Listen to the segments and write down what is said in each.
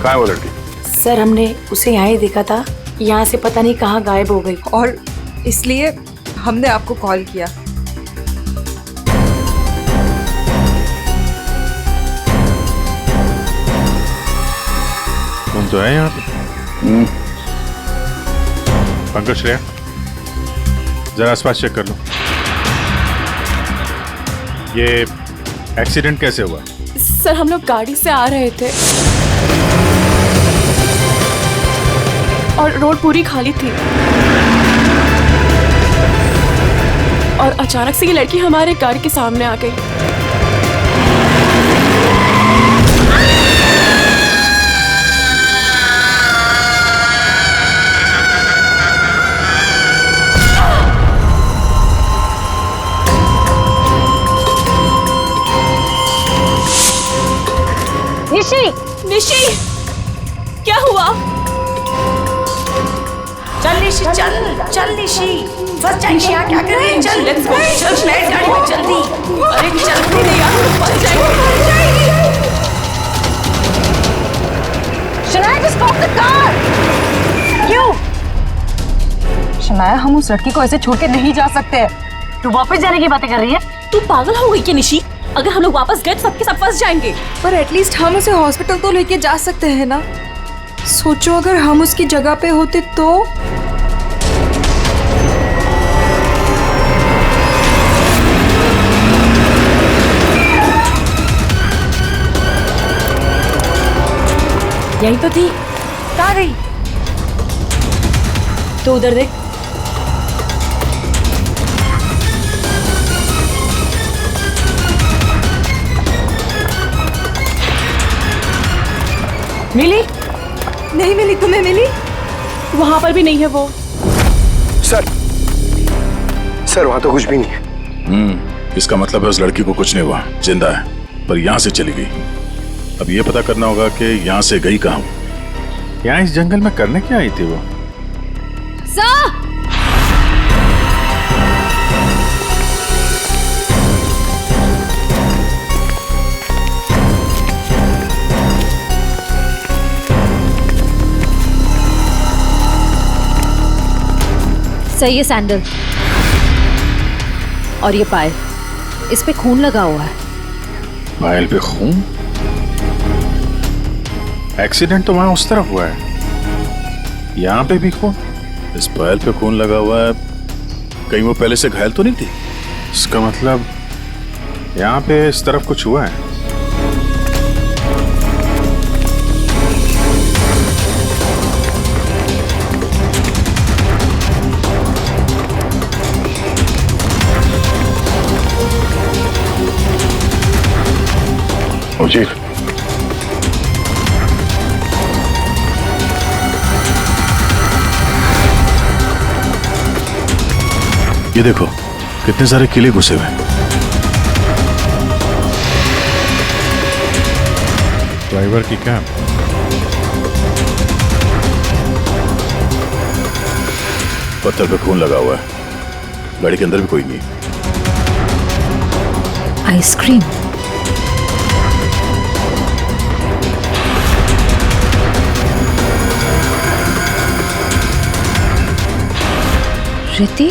कहाँ है वो लड़की? सर हमने उसे यहाँ ही देखा था, यहाँ से पता नहीं कहाँ गायब हो गई और इसलिए हमने आपको कॉल किया। तुम तो है यहाँ पे। पंकज, श्रेया, जरा आसपास चेक कर लो। ये एक्सीडेंट कैसे हुआ? सर हम लोग गाड़ी से आ रहे थे और रोड पूरी खाली थी और अचानक से ये लड़की हमारे गाड़ी के सामने आ गई। निशी! निशी, क्या हुआ? चल निशी, चल निशी, फंस जाएंगे यहाँ, क्या करें? चल लेट्स गो, चल बैठ गाड़ी में जल्दी। अरे चलते नहीं यार, फंस जाएंगे। Shanaya, just stop the car! क्यों? शनाया, हम उस लड़की को ऐसे छोड़ के नहीं जा सकते। तू वापस जाने की बातें कर रही है? तू पागल हो गई क्या निशी? अगर हम लोग वापस गए तो सबके सब फंस जाएंगे। पर एटलीस्ट हम उसे हॉस्पिटल तो लेके जा सकते हैं ना। सोचो अगर हम उसकी जगह पे होते तो। यही तो थी। कहाँ गई? तो उधर देख। मिली? नहीं मिली। तुम्हें मिली? वहां पर भी नहीं है वो। सर वहां तो कुछ भी नहीं है। इसका मतलब है उस लड़की को कुछ नहीं हुआ, जिंदा है, पर यहाँ से चली गई। अब ये पता करना होगा कि यहाँ से गई कहाँ। यहाँ इस जंगल में करने क्या आई थी वो? सही है सैंडल। और ये पायल, इस पे खून लगा हुआ है। पायल पे खून? एक्सीडेंट तो वहां उस तरफ हुआ है, यहाँ पे भी खून? इस पायल पे खून लगा हुआ है, कहीं वो पहले से घायल तो नहीं थी? इसका मतलब यहाँ पे इस तरफ कुछ हुआ है। चीफ, ये देखो कितने सारे किले घुसे हुए हैं। ड्राइवर की कैब, पत्थर पे खून लगा हुआ है, गाड़ी के अंदर भी कोई नहीं। आइसक्रीम। रिति?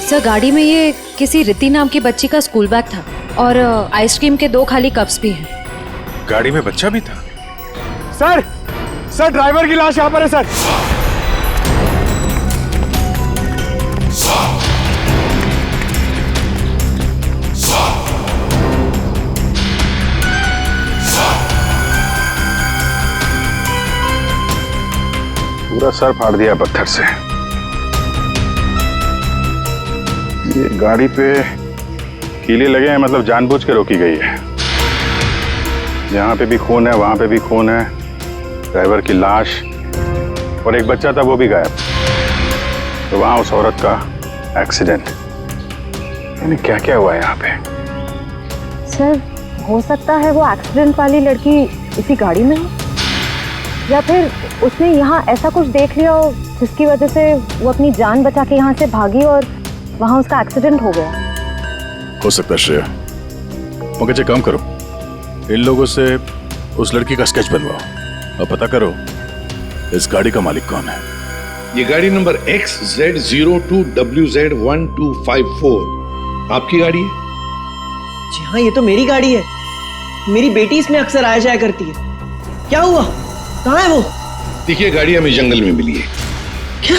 सर गाड़ी में ये किसी रिति नाम की बच्ची का स्कूल बैग था और आइसक्रीम के 2 खाली कप्स भी हैं। गाड़ी में बच्चा भी था? सर ड्राइवर की लाश यहाँ पर है सर। पूरा सर फाड़ दिया पत्थर से। ये गाड़ी पे कीले लगे हैं, मतलब जानबूझ के रोकी गई है। यहाँ पे भी खून है, वहां पे भी खून है, ड्राइवर की लाश और एक बच्चा था वो भी गायब। तो वहां उस औरत का एक्सीडेंट। यानी क्या क्या हुआ है यहाँ पे? सर हो सकता है वो एक्सीडेंट वाली लड़की इसी गाड़ी में हो, या फिर उसने यहाँ ऐसा कुछ देख लिया हो जिसकी वजह से वो अपनी जान बचा के यहाँ से भागी और वहाँ उसका एक्सीडेंट हो गया। हो सकता है श्रेया। मगर काम करो, इन लोगों से उस लड़की का स्केच बनवाओ और पता करो इस गाड़ी का मालिक कौन है। ये गाड़ी नंबर XZ02WZ1254 आपकी गाड़ी है? जी हाँ, ये तो मेरी गाड़ी है। मेरी बेटी इसमें अक्सर आया जाया करती है। क्या हुआ? कहाँ है वो? देखिए, गाड़ी हमें जंगल में मिली है। क्या?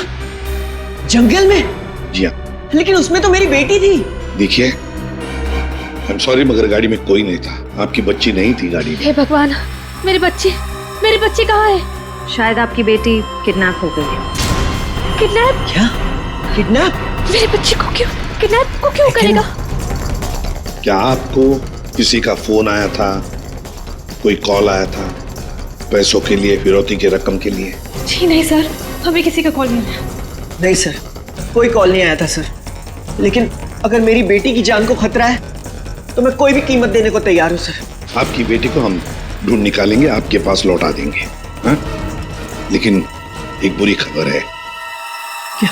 जंगल में? जी हाँ। लेकिन उसमें तो मेरी बेटी थी। देखिए, आई एम सॉरी मगर गाड़ी में कोई नहीं था। आपकी बच्ची नहीं थी गाड़ी में। हे भगवान, मेरी बच्ची कहाँ है? शायद आपकी बेटी किडनैप हो गई है। किडनैप? क्या? किडनैप? मेरी बच्ची को क्यों करेगा? क्या आपको किसी का फोन आया था, कोई कॉल आया था पैसों के लिए, फिरौती की रकम के लिए? जी नहीं सर, हमें किसी का कॉल नहीं आया। नहीं सर, कोई कॉल नहीं आया था सर। लेकिन अगर मेरी बेटी की जान को खतरा है तो मैं कोई भी कीमत देने को तैयार हूँ सर। आपकी बेटी को हम ढूंढ निकालेंगे, आपके पास लौटा देंगे। हाँ? लेकिन एक बुरी खबर है। क्या?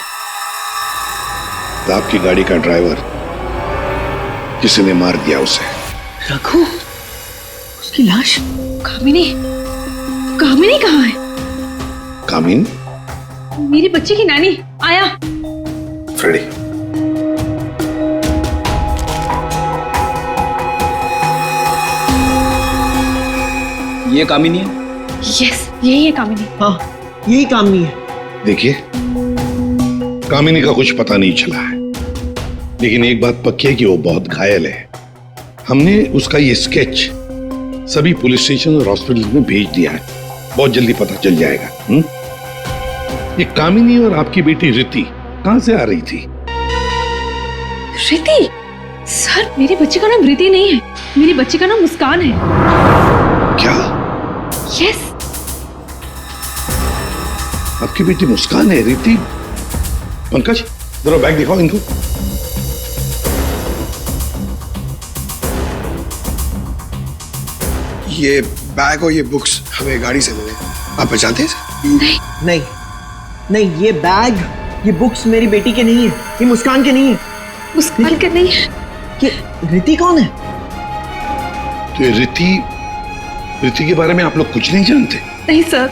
आपकी गाड़ी का ड्राइवर किसी ने मार दिया उसे। रघु? उसकी लाश? कामिनी कहाँ है? कामिन? मेरी बच्ची की नानी आया। फ्रेडी, ये कामिनी है? यस, यही है कामिनी। हाँ, यही कामिनी है। देखिए, कामिनी का कुछ पता नहीं चला है, लेकिन एक बात पक्की है कि वो बहुत घायल है। हमने उसका ये स्केच सभी पुलिस स्टेशन और हॉस्पिटल में भेज दिया है। बहुत जल्दी पता चल जाएगा। ये कामिनी और आपकी बेटी रिति कहां से आ रही थी? रिति? सर, मेरी बच्ची का नाम रिति नहीं है, मेरी बच्ची का नाम मुस्कान है। क्या? यस। आपकी बेटी मुस्कान है? रिति? पंकज, जरा बैग दिखाओ इनको। ये बैग और ये बुक्स हमें गाड़ी से मिले। आप पहचानते हैं इसे? नहीं, ये बैग, ये बुक्स मेरी बेटी के नहीं है, ये मुस्कान के नहीं है। मुस्कान के नहीं है? ये रिति कौन है? तो ये रिति के बारे में आप लोग कुछ नहीं जानते? नहीं सर।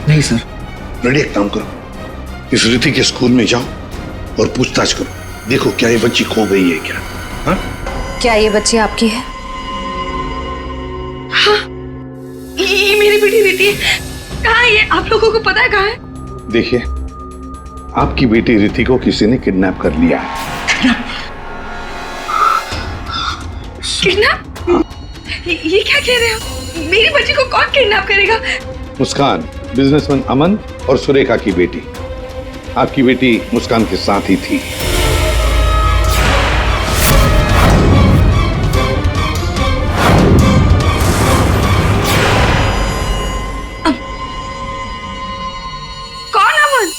नहीं सर। रेडी, एक काम करो, इस रिति के स्कूल में जाओ और पूछताछ करो। देखो क्या ये बच्ची खो गई है क्या? हाँ? क्या ये बच्ची आपकी है? हाँ, ये मेरी बेटी रिति है। कहाँ है ये? आप लोगों को पता है कहाँ है? देखिए, आपकी बेटी रिति को किसी ने किडनैप कर लिया है। किडनैप? ये क्या कह रहे हो? मेरी बच्ची को कौन किडनैप करेगा? मुस्कान, बिजनेसमैन अमन और सुरेखा की बेटी। आपकी बेटी मुस्कान के साथ ही थी। कौन अमन?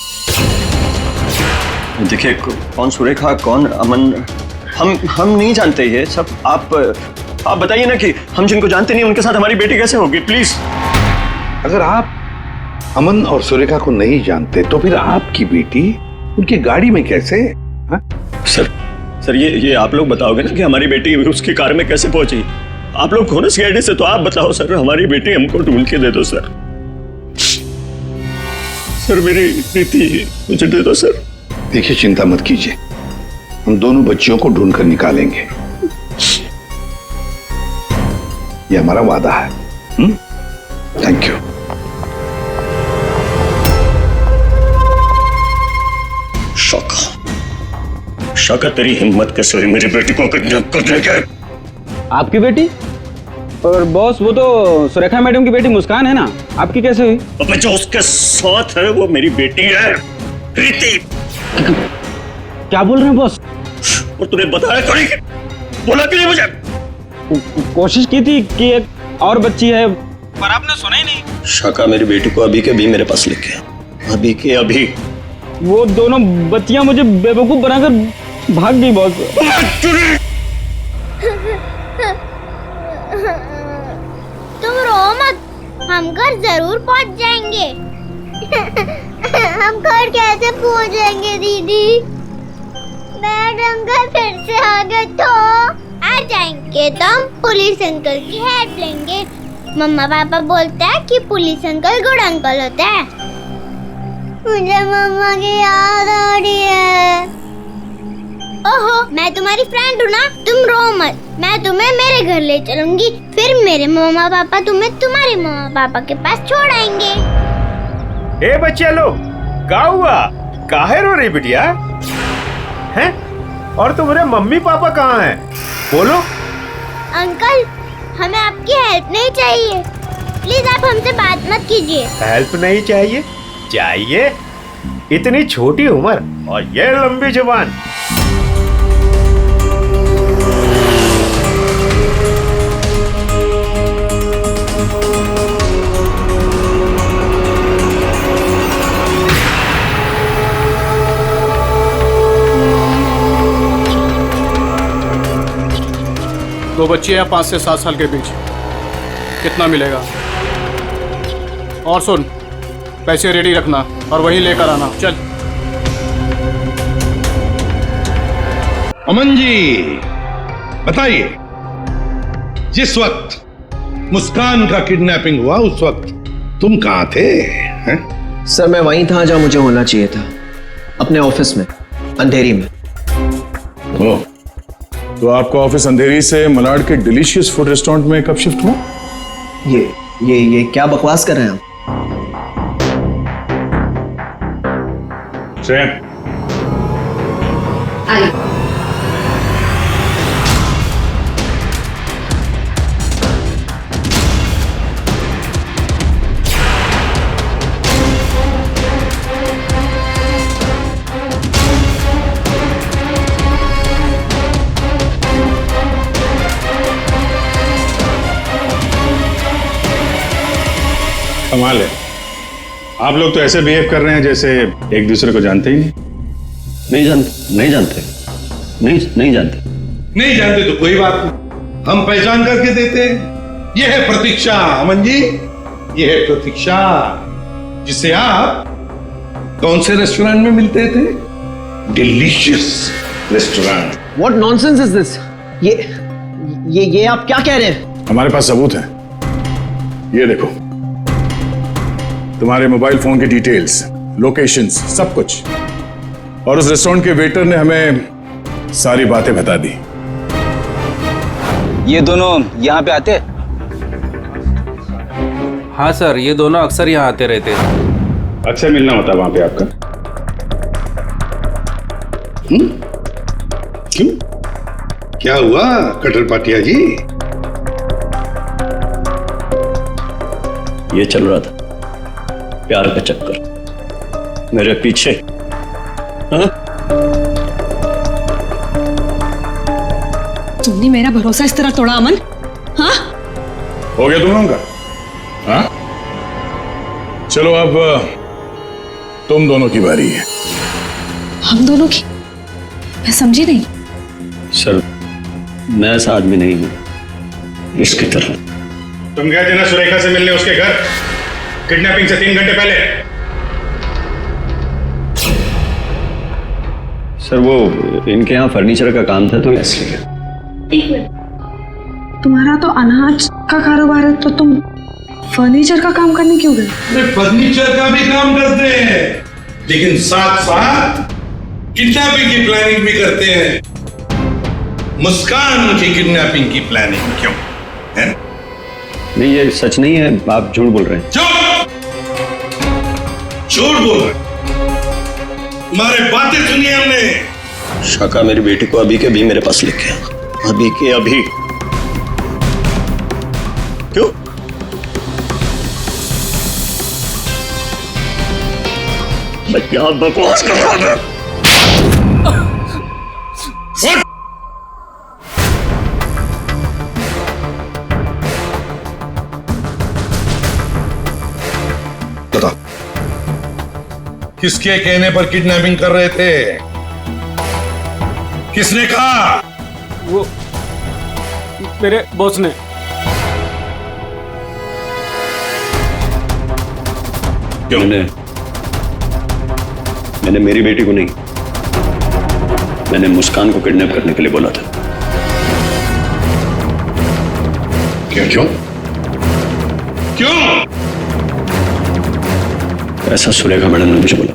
देखिए, कौन सुरेखा, कौन अमन, हम नहीं जानते ये सब। आप बताइए ना कि हम जिनको जानते नहीं उनके साथ हमारी बेटी कैसे होगी, प्लीज। अगर आप अमन और सुरेखा को नहीं जानते तो फिर आपकी बेटी उनकी गाड़ी में कैसे? हा? सर ये आप लोग बताओगे ना कि हमारी बेटी उसकी कार में कैसे पहुंची? आप लोग हो ना सीआईडी से, तो आप बताओ सर। हमारी बेटी हमको ढूंढ के दे दो सर। सर मेरी बेटी मुझे दे दो सर। देखिए, चिंता मत कीजिए, हम दोनों बच्चियों को ढूंढ कर निकालेंगे। ये हमारा वादा है। Thank you. शौका, तेरी हिम्मत कैसे हुई मेरी बेटी को किडनैप करने के? आपकी बेटी? और बॉस, वो तो सुरेखा मैडम की बेटी मुस्कान है ना, आपकी कैसे हुई? अबे, जो उसके साथ है वो मेरी बेटी है, रिति। क्या बोल रहे हैं बॉस? और तूने बताया थोड़ी, बोला क्यों नहीं मुझे? कोशिश की थी कि एक और बच्ची है, पर आपने सुना ही नहीं। शाका, मेरी बेटी को अभी के अभी मेरे पास लेके, अभी के अभी। वो दोनों बच्चियां मुझे बेवकूफ बनाकर भाग गई बॉस। तुम रो मत, हम घर जरूर पहुंच जाएंगे। हम घर कैसे पहुंचेंगे दीदी? मैडम घर फिर से आ गए तो? अरे घर जाएंगे तो हम पुलिस अंकल की हेल्प लेंगे। मम्मा पापा बोलते हैं कि पुलिस अंकल गुड अंकल होते हैं। मुझे मम्मा की याद आ रही है। ओहो, मैं तुम्हारी फ्रेंड हूँ ना, तुम रो मत। मैं तुम्हें मेरे घर ले चलूंगी, फिर मेरे मम्मा पापा तुम्हें तुम्हारे मम्मा पापा के पास छोड़ आएंगे। ए बच्चे लो, क्या हुआ? काहे रो रही बिटिया? हैं? और तुम्हारे मम्मी पापा कहाँ हैं? बोलो। अंकल, हमें आपकी हेल्प नहीं चाहिए, प्लीज आप हमसे बात मत कीजिए। हेल्प नहीं चाहिए? चाहिए? इतनी छोटी उम्र और ये लंबी जुबान। दो बच्चे हैं 5 से 7 साल के बीच, कितना मिलेगा? और सुन, पैसे रेडी रखना और वहीं लेकर आना। चल। अमन जी बताइए, जिस वक्त मुस्कान का किडनैपिंग हुआ उस वक्त तुम कहां थे? हैं? सर मैं वहीं था जहां मुझे होना चाहिए था, अपने ऑफिस में, अंधेरी में। ओह, तो आपका ऑफिस अंधेरी से मलाड के डिलीशियस फूड रेस्टोरेंट में कब शिफ्ट हुआ? ये क्या बकवास कर रहे हैं आप? श्रेया, कमाल है, आप लोग तो ऐसे बिहेव कर रहे हैं जैसे एक दूसरे को जानते ही नहीं जानते। नहीं जानते तो कोई बात नहीं, हम पहचान करके देते हैं। यह है प्रतीक्षा अमन जी, यह है प्रतीक्षा जिसे आप कौन से रेस्टोरेंट में मिलते थे? Delicious restaurant. What nonsense is this? ये आप क्या कह रहे हैं? हमारे पास सबूत है, ये देखो, तुम्हारे मोबाइल फोन की डिटेल्स, लोकेशंस, सब कुछ। और उस रेस्टोरेंट के वेटर ने हमें सारी बातें बता दी। ये दोनों यहाँ पे आते? हाँ सर, ये दोनों अक्सर यहाँ आते रहते हैं। अच्छा मिलना होता वहां पे आपका? क्यों, क्या हुआ कटर पाटिया जी? ये चल रहा था प्यार का चक्कर मेरे पीछे। हाँ? तुमने मेरा भरोसा इस तरह तोड़ा अमन? हाँ? हो गया तुम लोगों का? हाँ? चलो अब तुम दोनों की बारी है। हम दोनों की? मैं समझी नहीं। सर मैं ऐसा आदमी नहीं हूं इसकी तरह। तुम गए थे ना सुरेखा से मिलने उसके घर, किडनैपिंग से 3 घंटे पहले। सर वो इनके यहाँ फर्नीचर का काम था तो इसलिए। एक मिनट, तुम्हारा तो अनाज का कारोबार है, तो तुम फर्नीचर का काम करने क्यों गए? फर्नीचर का भी काम करते हैं, लेकिन साथ साथ किडनैपिंग की प्लानिंग भी करते हैं। मुस्कान की किडनैपिंग की प्लानिंग क्यों है? नहीं ये सच नहीं है, आप झूठ बोल रहे हैं। झूठ बोल रहे, तुम्हारे बातें सुनी हमने। शाका मेरी बेटी को अभी के अभी मेरे पास लेके आ, अभी के अभी। क्यों? मैं क्या बकवास कर रहा था? किसके कहने पर किडनैपिंग कर रहे थे? किसने कहा? वो मेरे बॉस ने। क्यों? मैंने मेरी बेटी को नहीं, मैंने मुस्कान को किडनैप करने के लिए बोला था। क्यों? क्यों? ऐसा सुरेखा मैडम ने मुझे बोला।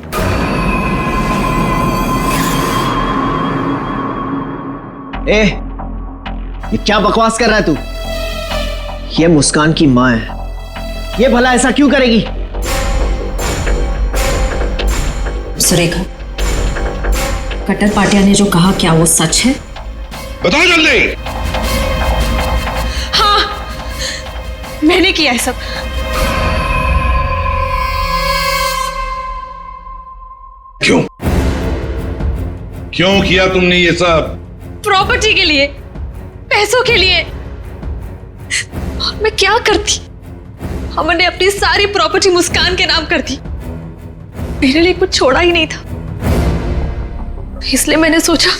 ए, ये क्या बकवास कर रहा है तू? ये मुस्कान की माँ है, ये भला ऐसा क्यों करेगी? सुरेखा, कट्टर पाटिया ने जो कहा क्या वो सच है? बताओ जल्दी। हाँ, मैंने किया है सब। क्यों? क्यों किया तुमने ये सब? प्रॉपर्टी के लिए, पैसों के लिए। और मैं क्या करती? हमने अपनी सारी प्रॉपर्टी मुस्कान के नाम कर दी। मेरे लिए कुछ छोड़ा ही नहीं था, इसलिए मैंने सोचा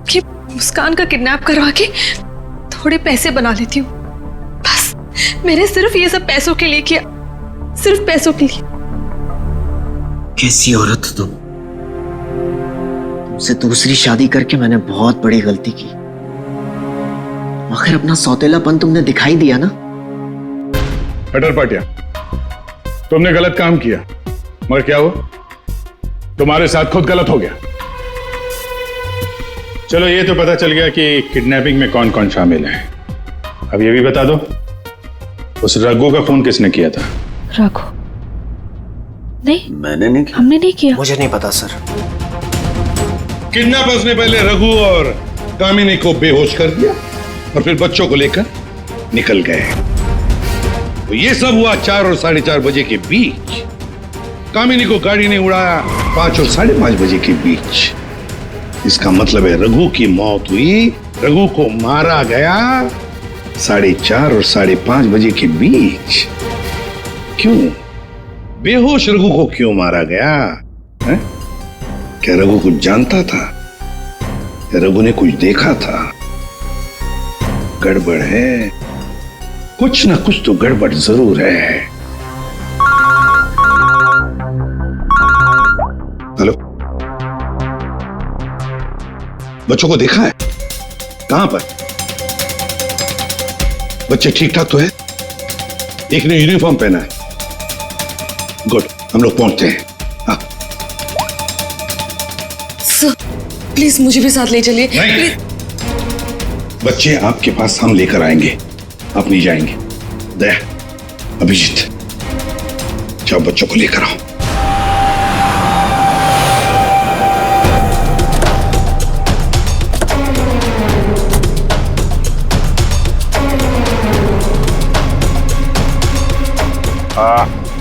कि मुस्कान का किडनैप करवा के थोड़े पैसे बना लेती हूँ। बस मैंने सिर्फ ये सब पैसों के लिए किया, सिर्फ पैसों के लिए। कैसी औरत हो तुम? तुमसे दूसरी शादी करके मैंने बहुत बड़ी गलती की। आखिर अपना सौतेलापन तुमने दिखाई दिया ना। कट्टर पाटिया, तुमने गलत काम किया, मगर क्या हुआ? तुम्हारे साथ खुद गलत हो गया। चलो ये तो पता चल गया कि किडनैपिंग में कौन कौन शामिल है। अब ये भी बता दो, उस रघु का फोन किसने किया था? रघु? नहीं, मैंने नहीं किया। हमने नहीं किया। मुझे नहीं पता सर। किडनैपर्स ने पहले रघु और कामिनी को बेहोश कर दिया और फिर बच्चों को लेकर निकल गए। तो ये सब हुआ 4 और 4:30 बजे के बीच। कामिनी को गाड़ी ने उड़ाया 5 और 5:30 बजे के बीच। इसका मतलब है रघु की मौत हुई, रघु को मारा गया 4:30 और 5:30 बजे के बीच। क्यों? बेहोश रघु को क्यों मारा गया है? क्या रघु कुछ जानता था? क्या रघु ने कुछ देखा था? गड़बड़ है, कुछ ना कुछ तो गड़बड़ जरूर है। हेलो, बच्चों को देखा है? कहां पर? बच्चे ठीक ठाक तो है? एक ने यूनिफॉर्म पहना है। गुड, हम लोग पहुंचते हैं। हाँ। सर, प्लीज मुझे भी साथ ले चलिए। नहीं, बच्चे आपके पास हम लेकर आएंगे, आप नहीं जाएंगे। दया, अभिजीत, जाओ बच्चों को लेकर आओ।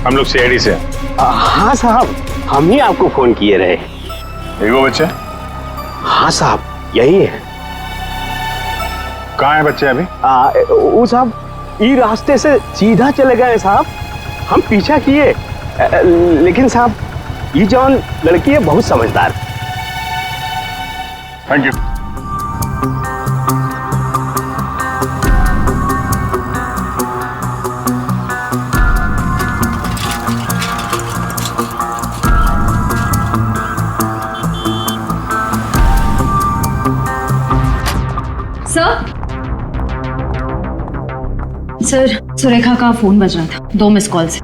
हम लोग सीआईडी से हैं। हाँ साहब, हम ही आपको फोन किए रहे। यही वो बच्चे? हाँ साहब, यही है। कहाँ है बच्चे अभी? वो साहब ये रास्ते से सीधा चले गए साहब। हम पीछा किए, लेकिन साहब ये जौन लड़की है बहुत समझदार। Thank you. सर, सुरेखा का फोन बज रहा था, 2 मिस कॉल से।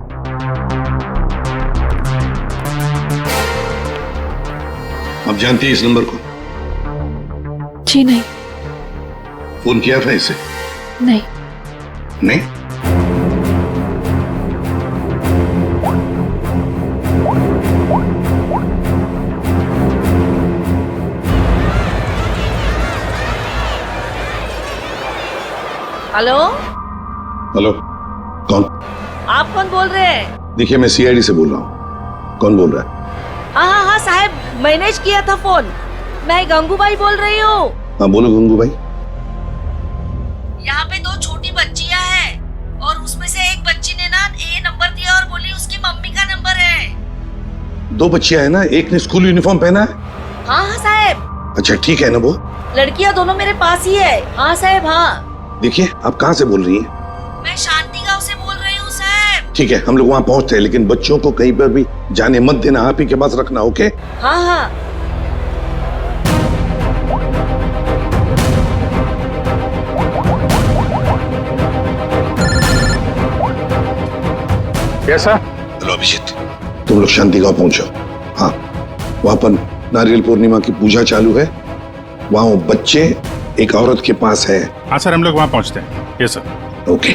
आप जानती हैं इस नंबर को? जी नहीं। फोन किया था इसे? नहीं। नहीं? हेलो? हेलो, कौन? आप कौन बोल रहे हैं? देखिए, मैं सीआईडी से बोल रहा हूँ। कौन बोल रहा है? हाँ साहब, मैंने किया था फोन। मैं गंगूबाई बोल रही हूँ। हाँ बोलो गंगूबाई। यहाँ पे 2 छोटी बच्चियाँ हैं और उसमें से एक बच्ची ने ना ये नंबर दिया और बोली उसकी मम्मी का नंबर है। 2 बच्चियां हैं ना, एक ने स्कूल यूनिफॉर्म पहना है? हाँ साहब। अच्छा ठीक है ना, वो लड़कियाँ दोनों मेरे पास ही है। हाँ साहब। हाँ देखिए, आप कहाँ से बोल रही हैं? मैं शांति गांव से बोल रही हूँ साहब। ठीक है, हम लोग वहाँ पहुँचते हैं, लेकिन बच्चों को कहीं पर भी जाने मत देना, आप ही के पास रखना। ओके? हाँ हाँ। कैसा? हेलो अभिजीत, तुम लोग शांति गांव पहुंचो। हाँ, वहां पर नारियल पूर्णिमा की पूजा चालू है। वहां वो बच्चे एक औरत के पास है। हाँ सर, हम लोग वहां पहुंचते हैं। Yes sir. ओके।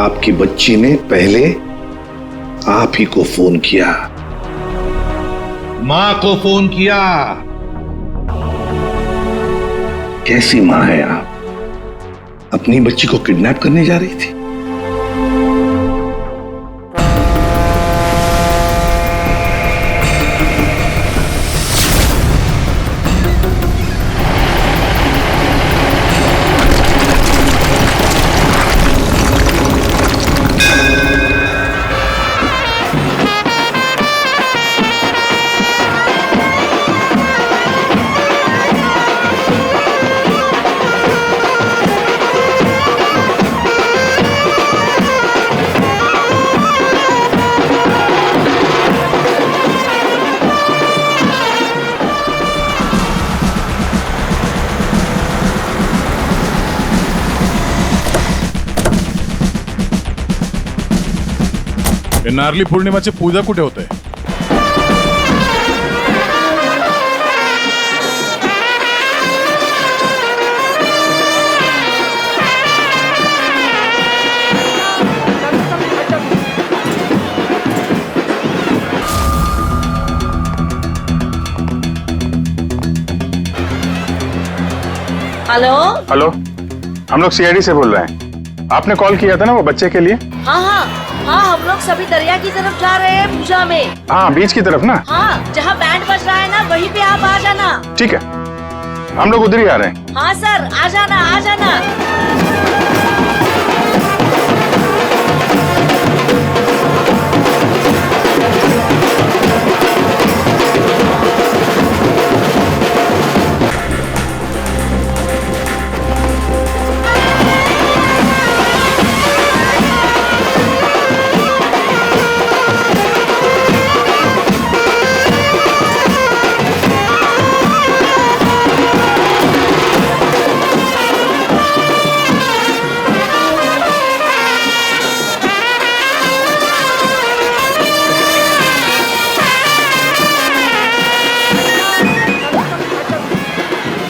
आपकी बच्ची ने पहले आप ही को फोन किया, मां को फोन किया। कैसी मां है आप? अपनी बच्ची को किडनैप करने जा रही थी। नारली पौर्णिमाची पूजा कुठे होते? हेलो हेलो, हम लोग सीआईडी से बोल रहे हैं। आपने कॉल किया था ना वो बच्चे के लिए? हाँ हाँ हाँ, हम लोग सभी दरिया की तरफ जा रहे हैं पूजा में। हाँ, बीच की तरफ ना? हाँ, जहाँ बैंड बज रहा है ना वहीं पे आप आ जाना। ठीक है, हम लोग उधर ही आ रहे हैं। हाँ सर, आ जाना आ जाना।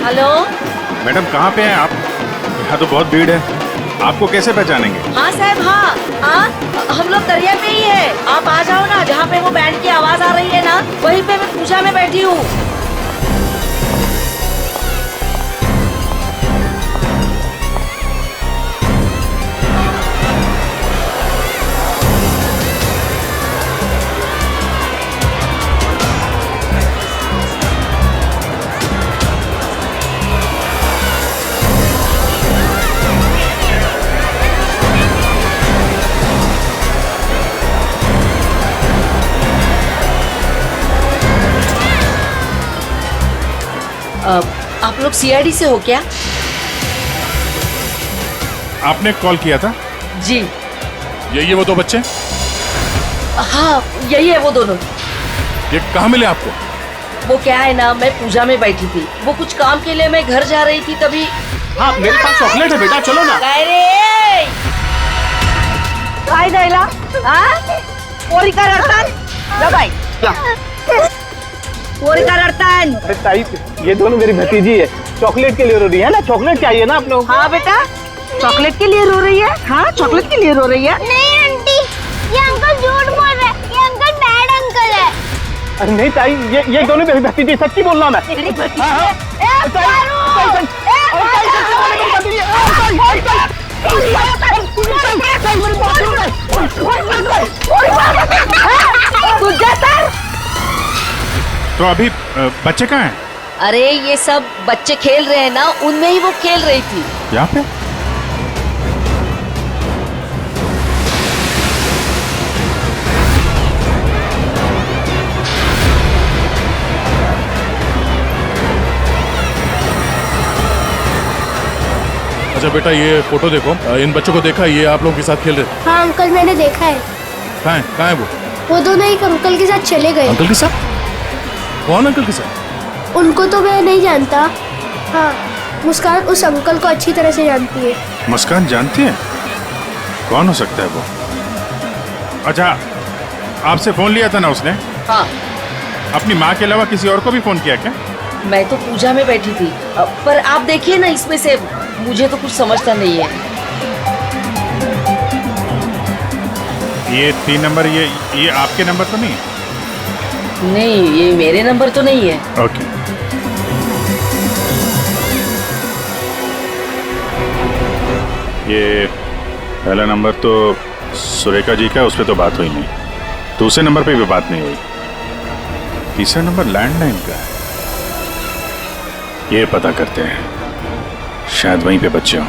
हेलो मैडम, कहाँ पे हैं आप? यहाँ तो बहुत भीड़ है, आपको कैसे पहचानेंगे? हाँ साहब, हाँ हाँ, हम लोग दरिया पे ही है। आप आ जाओ ना, जहाँ पे वो बैंड की आवाज आ रही है ना वहीं पे मैं पूजा में बैठी हूँ। आप लोग सीआईडी से हो क्या? आपने कॉल किया था? जी। यही है वो दो बच्चे? हाँ, यही है वो दोनों। ये कहाँ मिले आपको? वो क्या है ना, मैं पूजा में बैठी थी, वो कुछ काम के लिए मैं घर जा रही थी तभी। हाँ, मेरे पास चॉकलेट है बेटा, चलो ना। काय द्यायला? हाँ? पोरी का रडतान? जा बाई। पोरी का रडतान? अरे ताई, ये दोनों मेरी भतीजी है, चॉकलेट के लिए रो रही है ना। चॉकलेट चाहिए ना आप लोग? हाँ बेटा, चॉकलेट के लिए रो रही है। हाँ, चॉकलेट के लिए रो रही है। नहीं आंटी, ये अंकल झूठ बोल रहे हैं, ये अंकल बैड अंकल है। अरे नहीं ताई, ये दोनों मेरी भतीजी, सच्ची बोल रहा मैं। तो अभी बच्चे कहाँ हैं? अरे ये सब बच्चे खेल रहे हैं ना, उनमें ही वो खेल रही थी। यहाँ पे? अच्छा बेटा, ये फोटो देखो, इन बच्चों को देखा, ये आप लोगों के साथ खेल रहे? हाँ अंकल, मैंने देखा है। कहाँ है वो दोनों एक अंकल के साथ चले गए। अंकल के साथ? कौन अंकल के साथ? उनको तो मैं नहीं जानता। हाँ, मुस्कान उस अंकल को अच्छी तरह से जानती है। मुस्कान जानती है? कौन हो सकता है वो? अच्छा, आपसे फोन लिया था ना उसने? हाँ। अपनी माँ के अलावा किसी और को भी फोन किया क्या? मैं तो पूजा में बैठी थी, पर आप देखिए ना, इसमें से मुझे तो कुछ समझता नहीं है। ये 3 नंबर, ये आपके नंबर तो नहीं है? नहीं, ये मेरे नंबर तो नहीं है। ओके। ये पहला नंबर तो सुरेखा जी का, उस पर तो बात हुई नहीं। दूसरे नंबर पे भी बात नहीं हुई। तीसरा नंबर लैंडलाइन का है। ये पता करते हैं, शायद वहीं पे बच्चे हों।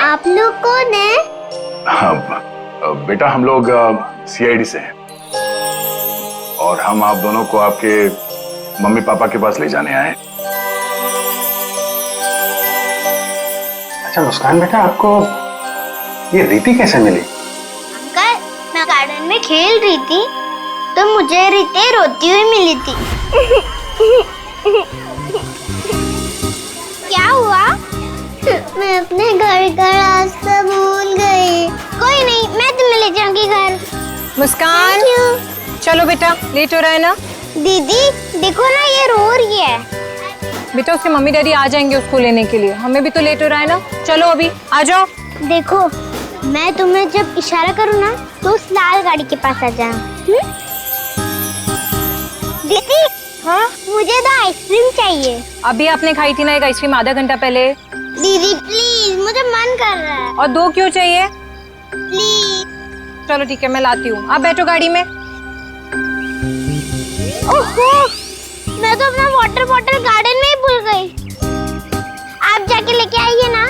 आप लोग कौन है? हाँ बेटा, हम लोग CID से हैं और हम आप दोनों को आपके मम्मी पापा के पास ले जाने आए। अच्छा मुस्कान बेटा, आपको ये रीति कैसे मिली? अंकल, मैं गार्डन में खेल रही थी तो मुझे रीति रोती हुई मिली थी। क्या हुआ? मैं अपने घर का रास्ता भूल गई। कोई नहीं, मैं तुम्हें ले जाऊंगी घर। मुस्कान, चलो बेटा, लेट हो रहा है ना? दीदी देखो ना, ये रो रही है। बेटा उसके मम्मी डैडी आ जाएंगे उसको लेने के लिए, हमें भी तो लेट हो रहा है ना। चलो अभी आ जाओ। देखो, मैं तुम्हें जब इशारा करूँ ना तो उस लाल गाड़ी के पास आ जाना। दीदी, हाँ मुझे तो आइसक्रीम चाहिए। अभी आपने खाई थी ना एक आइसक्रीम आधा घंटा पहले। दीदी प्लीज, मुझे मन कर रहा है। और 2 क्यों चाहिए? प्लीज। चलो ठीक है, मैं लाती हूँ, आप बैठो गाड़ी में। ओहो, मैं तो अपना वाटर बॉटल गार्डन में ही भूल गई। आप जाके लेके आइए ना।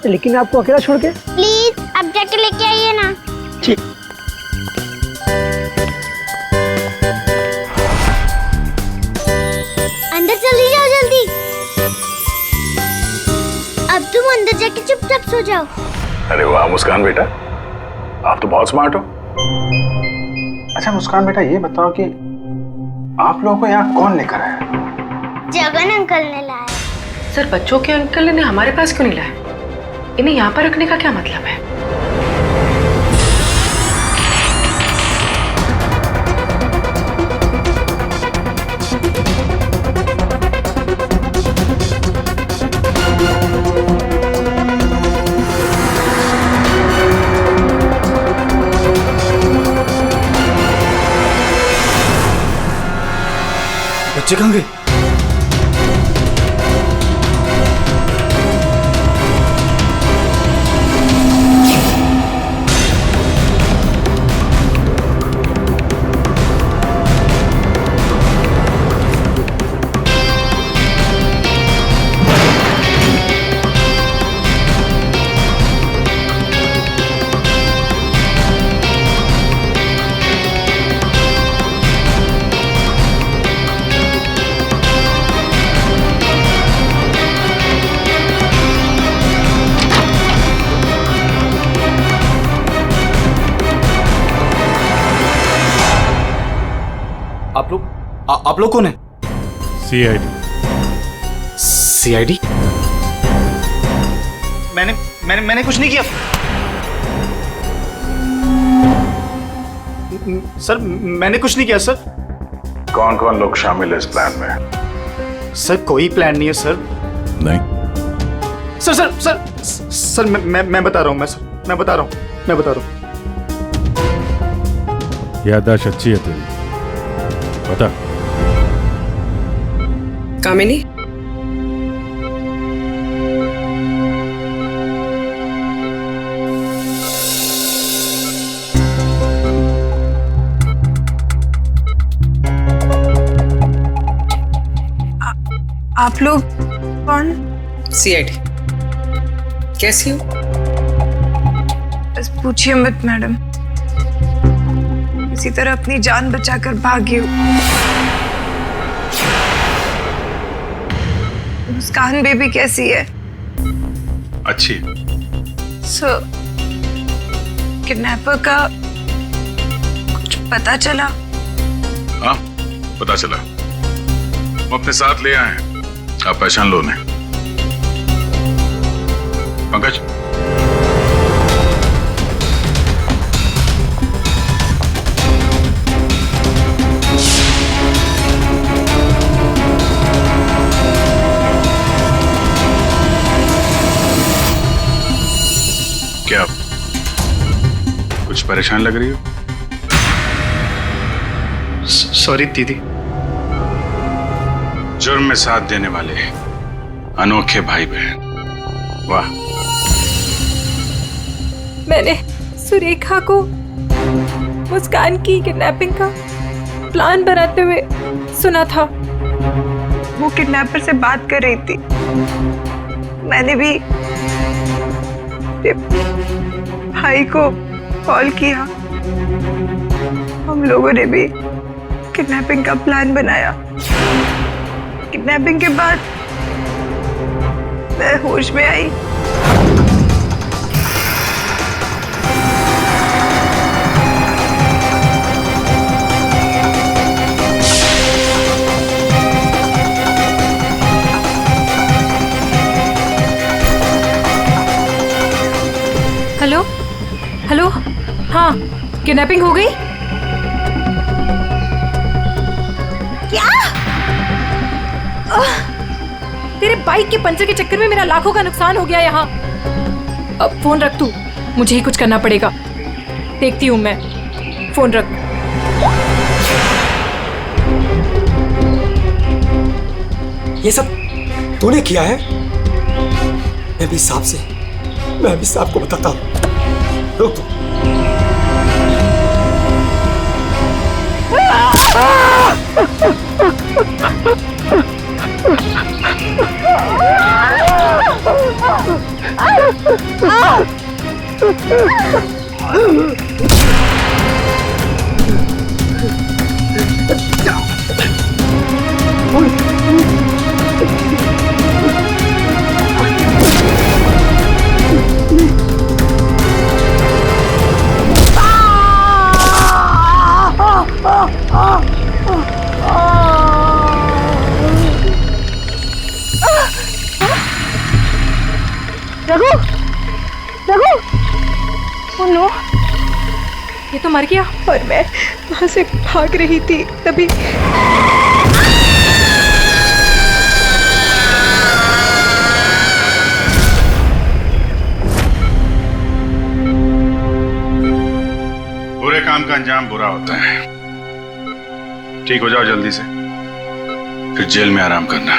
लेकिन आपको अकेला छोड़ के? प्लीज आप जाके लेके आइए ना। ठीक। अंदर चली जाओ जल्दी। अब तुम अंदर जाके चुपचाप सो जाओ। अरे वाह मुस्कान बेटा, आप तो बहुत स्मार्ट हो। अच्छा मुस्कान बेटा, ये बताओ कि आप लोगों को यहाँ कौन लेकर आया? जगन अंकल ने लाया। सर, बच्चों के अंकल ने हमारे पास क्यों नहीं लाया? इन्हें यहाँ पर रखने का क्या मतलब है? बच्चे कहाँ गए? आप लोग कौन है? सीआईडी? मैंने कुछ नहीं किया सर, मैंने कुछ नहीं किया सर। कौन कौन लोग शामिल है इस प्लान में? सर कोई प्लान नहीं है सर। नहीं सर सर सर सर मैं बता रहा हूँ, मैं बता रहा हूँ। याददाश्त अच्छी है तेरी, बता। कामिनी, आप लोग कौन? सीआईडी। कैसी हो? बस पूछिए मत मैडम, इसी तरह अपनी जान बचाकर भागी हूँ। मुस्कान बेबी कैसी है? अच्छी। सर, किडनैपर का कुछ पता चला? हाँ पता चला, वो अपने साथ ले आए हैं, आप पहचान लो उन्हें। पंकज, क्या कुछ परेशान लग रही हो? सॉरी दीदी। जुर्म में साथ देने वाले अनोखे भाई बहन, वाह। मैंने सुरेखा को मुस्कान की किडनैपिंग का प्लान बनाते हुए सुना था। वो किडनैपर से बात कर रही थी, मैंने भी भाई को कॉल किया, हम लोगों ने भी किडनैपिंग का प्लान बनाया। किडनैपिंग के बाद मैं होश में आई। हेलो हेलो, हाँ किडनैपिंग हो गई? क्या? तेरे बाइक के पंचर के चक्कर में मेरा लाखों का नुकसान हो गया यहाँ। अब फोन रख तू, मुझे ही कुछ करना पड़ेगा। देखती हूँ मैं, फोन रख। ये सब तूने किया है? मैं भी साहब को बताता हूँ। रुक तू। रघु, रघु, ओह नो, ये तो मर गया। और मैं वहां से भाग रही थी तभी बुरे काम का अंजाम बुरा होता है। ठीक हो जाओ जल्दी से, फिर जेल में आराम करना।